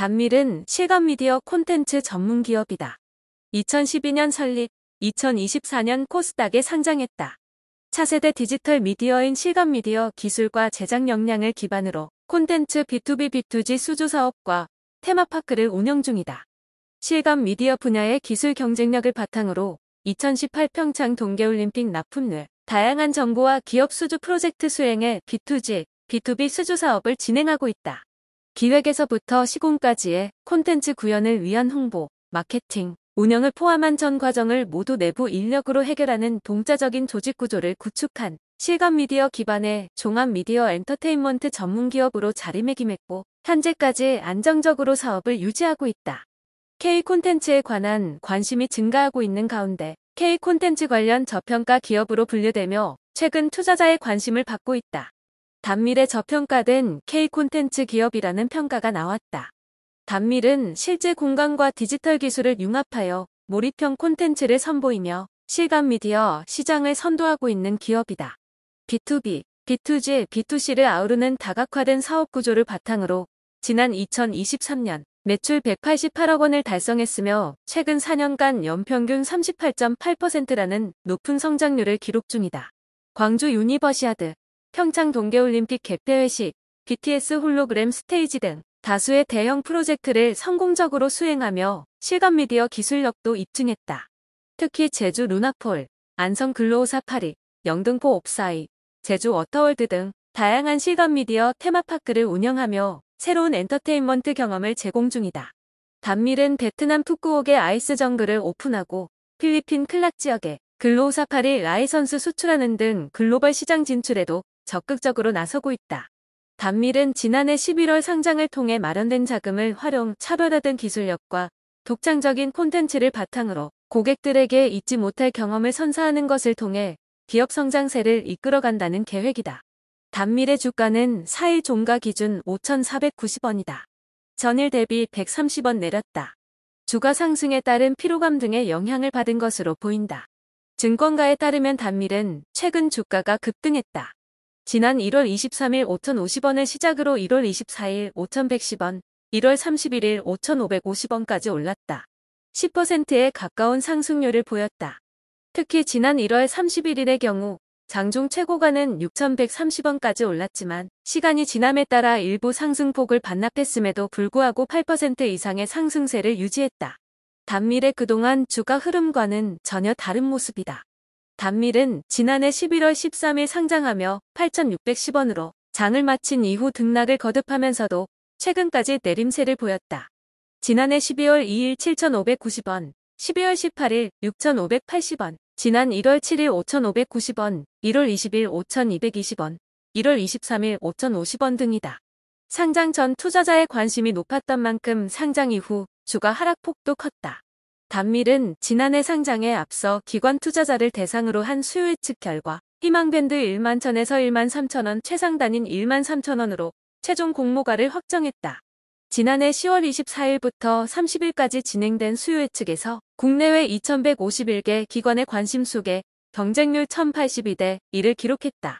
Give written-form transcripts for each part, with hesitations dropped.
단밀은 실감미디어 콘텐츠 전문 기업이다. 2012년 설립, 2024년 코스닥에 상장했다. 차세대 디지털 미디어인 실감미디어 기술과 제작 역량을 기반으로 콘텐츠 B2B, B2G 수주 사업과 테마파크를 운영 중이다. 실감미디어 분야의 기술 경쟁력을 바탕으로 2018 평창 동계올림픽 납품률, 다양한 정부와 기업 수주 프로젝트 수행에 B2G, B2B 수주 사업을 진행하고 있다. 기획에서부터 시공까지의 콘텐츠 구현을 위한 홍보, 마케팅, 운영을 포함한 전 과정을 모두 내부 인력으로 해결하는 동자적인 조직 구조를 구축한 실감미디어 기반의 종합미디어 엔터테인먼트 전문기업으로 자리매김했고 현재까지 안정적으로 사업을 유지하고 있다. K콘텐츠에 관한 관심이 증가하고 있는 가운데 K콘텐츠 관련 저평가 기업으로 분류되며 최근 투자자의 관심을 받고 있다. 단밀에 저평가된 K콘텐츠 기업이라는 평가가 나왔다. 단밀은 실제 공간과 디지털 기술을 융합하여 몰입형 콘텐츠를 선보이며 실감미디어 시장을 선도하고 있는 기업이다. B2B, B2G, B2C를 아우르는 다각화된 사업 구조를 바탕으로 지난 2023년 매출 188억 원을 달성했으며 최근 4년간 연평균 38.8%라는 높은 성장률을 기록 중이다. 광주 유니버시아드, 평창 동계올림픽 개폐회식, BTS 홀로그램 스테이지 등 다수의 대형 프로젝트를 성공적으로 수행하며 실감미디어 기술력도 입증했다. 특히 제주 루나폴, 안성 글로우 사파리, 영등포 옵사이, 제주 워터월드 등 다양한 실감미디어 테마파크를 운영하며 새로운 엔터테인먼트 경험을 제공 중이다. 단밀은 베트남 푸꾸옥에 아이스 정글을 오픈하고 필리핀 클락 지역에 글로우 사파리 라이선스 수출하는 등 글로벌 시장 진출에도 적극적으로 나서고 있다. 단밀은 지난해 11월 상장을 통해 마련된 자금을 활용 차별화된 기술력과 독창적인 콘텐츠를 바탕으로 고객들에게 잊지 못할 경험을 선사하는 것을 통해 기업 성장세를 이끌어간다는 계획이다. 단밀의 주가는 4일 종가 기준 5,490원이다. 전일 대비 130원 내렸다. 주가 상승에 따른 피로감 등의 영향을 받은 것으로 보인다. 증권가에 따르면 단밀은 최근 주가가 급등했다. 지난 1월 23일 5,050원을 시작으로 1월 24일 5,110원, 1월 31일 5,550원까지 올랐다. 10%에 가까운 상승률을 보였다. 특히 지난 1월 31일의 경우 장중 최고가는 6,130원까지 올랐지만 시간이 지남에 따라 일부 상승폭을 반납했음에도 불구하고 8% 이상의 상승세를 유지했다. 단밀의 그동안 주가 흐름과는 전혀 다른 모습이다. 단밀은 지난해 11월 13일 상장하며 8,610원으로 장을 마친 이후 등락을 거듭하면서도 최근까지 내림세를 보였다. 지난해 12월 2일 7,590원, 12월 18일 6,580원, 지난 1월 7일 5,590원, 1월 20일 5,220원, 1월 23일 5,050원 등이다. 상장 전 투자자의 관심이 높았던 만큼 상장 이후 주가 하락폭도 컸다. 단밀은 지난해 상장에 앞서 기관 투자자를 대상으로 한 수요 예측 결과 희망밴드 11,000원에서 13,000원 최상단인 13,000원으로 최종 공모가를 확정했다. 지난해 10월 24일부터 30일까지 진행된 수요 예측에서 국내외 2,151개 기관의 관심 속에 경쟁률 1,082대 1을 기록했다.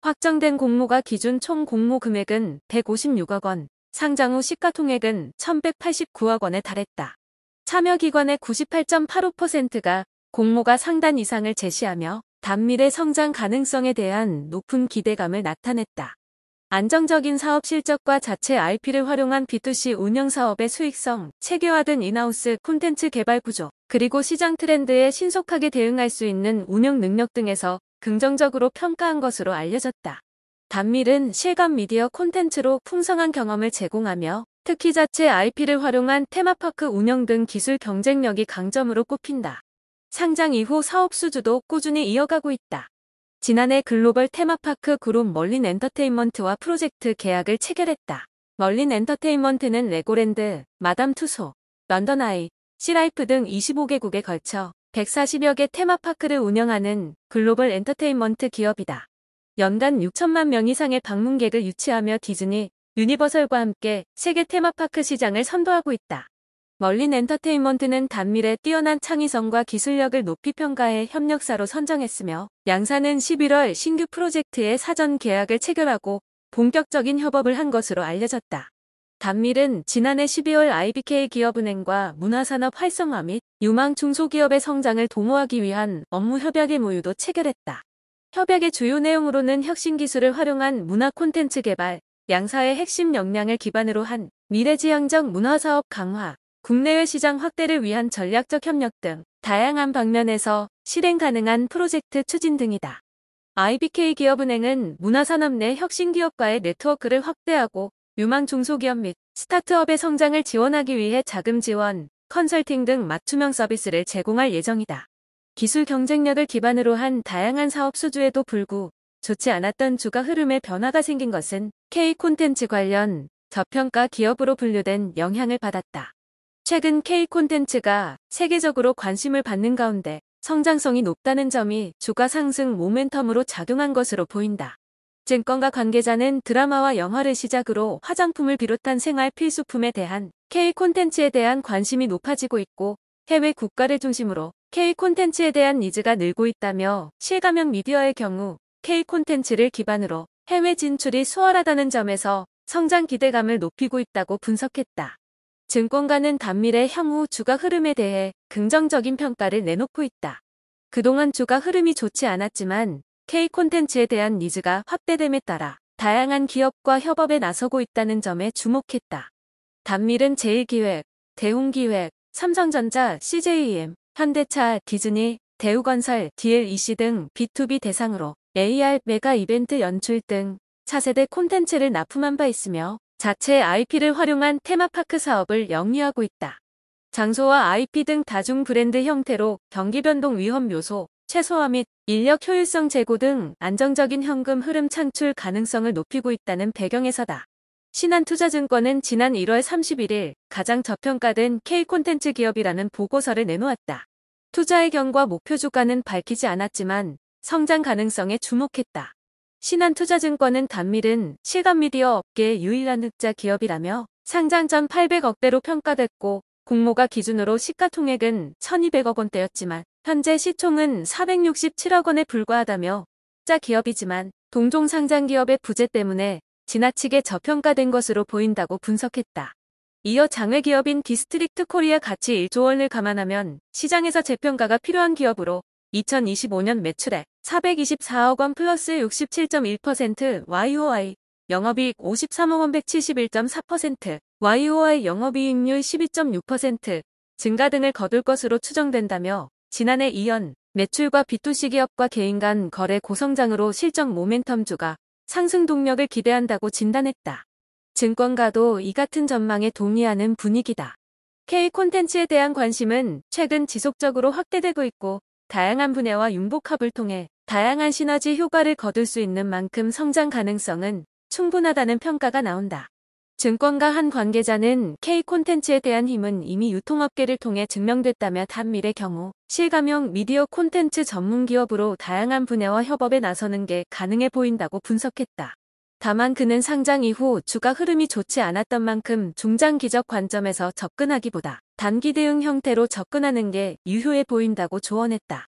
확정된 공모가 기준 총 공모 금액은 156억 원, 상장 후 시가총액은 1,189억 원에 달했다. 참여 기관의 98.85%가 공모가 상단 이상을 제시하며 단밀의 성장 가능성에 대한 높은 기대감을 나타냈다. 안정적인 사업 실적과 자체 IP를 활용한 B2C 운영 사업의 수익성, 체계화된 인하우스 콘텐츠 개발 구조, 그리고 시장 트렌드에 신속하게 대응할 수 있는 운영 능력 등에서 긍정적으로 평가한 것으로 알려졌다. 단밀은 실감 미디어 콘텐츠로 풍성한 경험을 제공하며 특히 자체 IP를 활용한 테마파크 운영 등 기술 경쟁력이 강점으로 꼽힌다. 상장 이후 사업 수주도 꾸준히 이어가고 있다. 지난해 글로벌 테마파크 그룹 멀린 엔터테인먼트와 프로젝트 계약을 체결했다. 멀린 엔터테인먼트는 레고랜드, 마담 투소, 런던 아이, 시라이프 등 25개국에 걸쳐 140여 개 테마파크를 운영하는 글로벌 엔터테인먼트 기업이다. 연간 6천만 명 이상의 방문객을 유치하며 디즈니, 유니버설과 함께 세계 테마파크 시장을 선도하고 있다. 멀린 엔터테인먼트는 단밀의 뛰어난 창의성과 기술력을 높이 평가해 협력사로 선정했으며 양사는 11월 신규 프로젝트의 사전 계약을 체결하고 본격적인 협업을 한 것으로 알려졌다. 단밀은 지난해 12월 IBK 기업은행과 문화산업 활성화 및 유망 중소기업의 성장을 도모하기 위한 업무 협약 MOU도 체결했다. 협약의 주요 내용으로는 혁신 기술을 활용한 문화 콘텐츠 개발, 양사의 핵심 역량을 기반으로 한 미래지향적 문화사업 강화, 국내외 시장 확대를 위한 전략적 협력 등 다양한 방면에서 실행 가능한 프로젝트 추진 등이다. IBK 기업은행은 문화산업 내 혁신 기업과의 네트워크를 확대하고 유망 중소기업 및 스타트업의 성장을 지원하기 위해 자금 지원, 컨설팅 등 맞춤형 서비스를 제공할 예정이다. 기술 경쟁력을 기반으로 한 다양한 사업 수주에도 불구 좋지 않았던 주가 흐름에 변화가 생긴 것은 K콘텐츠 관련 저평가 기업으로 분류된 영향을 받았다. 최근 K콘텐츠가 세계적으로 관심을 받는 가운데 성장성이 높다는 점이 주가 상승 모멘텀으로 작용한 것으로 보인다. 증권가 관계자는 드라마와 영화를 시작으로 화장품을 비롯한 생활 필수품에 대한 K콘텐츠에 대한 관심이 높아지고 있고 해외 국가를 중심으로 K콘텐츠에 대한 니즈가 늘고 있다며 실감형 미디어의 경우 K콘텐츠를 기반으로 해외 진출이 수월하다는 점에서 성장 기대감을 높이고 있다고 분석했다. 증권가는 단밀의 향후 주가 흐름에 대해 긍정적인 평가를 내놓고 있다. 그동안 주가 흐름이 좋지 않았지만 K콘텐츠에 대한 니즈가 확대됨에 따라 다양한 기업과 협업에 나서고 있다는 점에 주목했다. 단밀은 제일기획, 대웅기획, 삼성전자, CJEM, 현대차, 디즈니, 대우건설, DLEC 등 B2B 대상으로 AR 메가 이벤트 연출 등 차세대 콘텐츠를 납품한 바 있으며 자체 IP를 활용한 테마파크 사업을 영위하고 있다. 장소와 IP 등 다중 브랜드 형태로 경기 변동 위험 요소 최소화 및 인력 효율성 제고 등 안정적인 현금 흐름 창출 가능성을 높이고 있다는 배경에서다. 신한투자증권은 지난 1월 31일 가장 저평가된 K콘텐츠 기업이라는 보고서를 내놓았다. 투자 의견과 목표 주가는 밝히지 않았지만 성장 가능성에 주목했다. 신한투자증권은 단밀은 실감미디어 업계의 유일한 흑자 기업이라며 상장 전 800억대로 평가됐고 공모가 기준으로 시가총액은 1200억 원대였지만 현재 시총은 467억 원에 불과하다며 흑자 기업이지만 동종 상장 기업의 부재 때문에 지나치게 저평가된 것으로 보인다고 분석했다. 이어 장외 기업인 디스트릭트 코리아 가치 1조 원을 감안하면 시장에서 재평가가 필요한 기업으로 2025년 매출액 424억 원 플러스 67.1% YOY, 영업이익 53억 원 171.4%, YOY 영업이익률 12.6% 증가 등을 거둘 것으로 추정된다며 지난해 2연 매출과 B2C 기업과 개인 간 거래 고성장으로 실적 모멘텀주가 상승 동력을 기대한다고 진단했다. 증권가도 이 같은 전망에 동의하는 분위기다. K콘텐츠에 대한 관심은 최근 지속적으로 확대되고 있고 다양한 분야와 융복합을 통해 다양한 시너지 효과를 거둘 수 있는 만큼 성장 가능성은 충분하다는 평가가 나온다. 증권가 한 관계자는 K콘텐츠에 대한 힘은 이미 유통업계를 통해 증명됐다며 단밀의 경우 실감형 미디어 콘텐츠 전문 기업으로 다양한 분야와 협업에 나서는 게 가능해 보인다고 분석했다. 다만 그는 상장 이후 주가 흐름이 좋지 않았던 만큼 중장기적 관점에서 접근하기보다 단기 대응 형태로 접근하는 게 유효해 보인다고 조언했다.